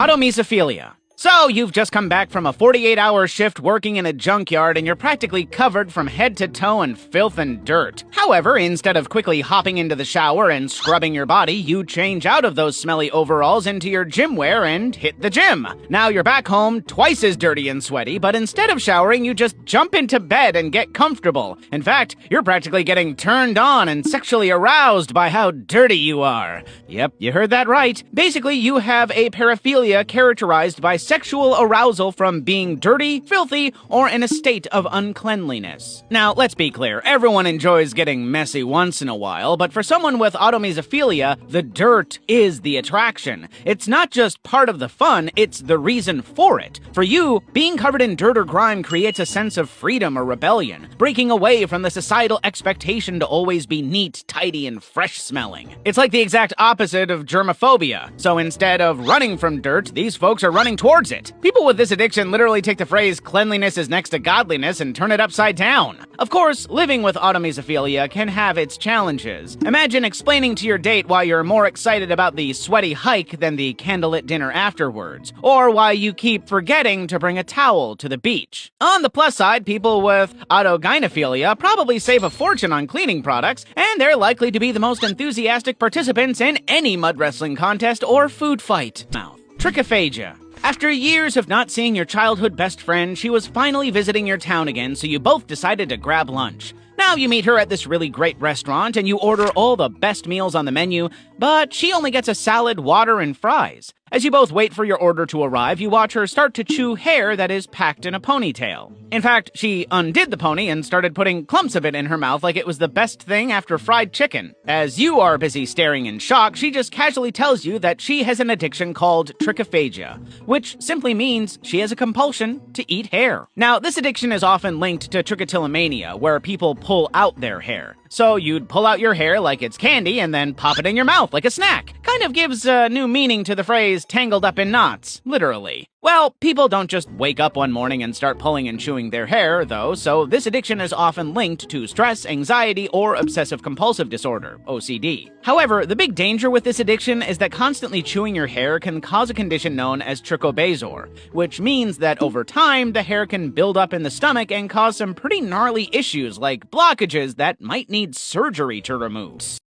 Automesophilia. So, you've just come back from a 48-hour shift working in a junkyard and you're practically covered from head to toe in filth and dirt. However, instead of quickly hopping into the shower and scrubbing your body, you change out of those smelly overalls into your gym wear and hit the gym. Now you're back home, twice as dirty and sweaty, but instead of showering, you just jump into bed and get comfortable. In fact, you're practically getting turned on and sexually aroused by how dirty you are. Yep, you heard that right. Basically, you have a paraphilia characterized by sexual arousal from being dirty, filthy, or in a state of uncleanliness. Now, let's be clear, everyone enjoys getting messy once in a while, but for someone with automesophilia, the dirt is the attraction. It's not just part of the fun, it's the reason for it. For you, being covered in dirt or grime creates a sense of freedom or rebellion, breaking away from the societal expectation to always be neat, tidy, and fresh-smelling. It's like the exact opposite of germophobia. So instead of running from dirt, these folks are running towards it. People with this addiction literally take the phrase cleanliness is next to godliness and turn it upside down. Of course, living with automesophilia can have its challenges. Imagine explaining to your date why you're more excited about the sweaty hike than the candlelit dinner afterwards, or why you keep forgetting to bring a towel to the beach. On the plus side, people with autogynephilia probably save a fortune on cleaning products, and they're likely to be the most enthusiastic participants in any mud wrestling contest or food fight. Trichophagia. After years of not seeing your childhood best friend, she was finally visiting your town again, so you both decided to grab lunch. Now you meet her at this really great restaurant and you order all the best meals on the menu, but she only gets a salad, water, and fries. As you both wait for your order to arrive, you watch her start to chew hair that is packed in a ponytail. In fact, she undid the pony and started putting clumps of it in her mouth like it was the best thing after fried chicken. As you are busy staring in shock, she just casually tells you that she has an addiction called trichophagia, which simply means she has a compulsion to eat hair. Now, this addiction is often linked to trichotillomania, where people pull out their hair. So you'd pull out your hair like it's candy and then pop it in your mouth like a snack. Kind of gives a new meaning to the phrase tangled up in knots, literally. Well, people don't just wake up one morning and start pulling and chewing their hair, though, so this addiction is often linked to stress, anxiety, or obsessive-compulsive disorder, OCD. However, the big danger with this addiction is that constantly chewing your hair can cause a condition known as trichobazor, which means that over time, the hair can build up in the stomach and cause some pretty gnarly issues like blockages that might need surgery to remove.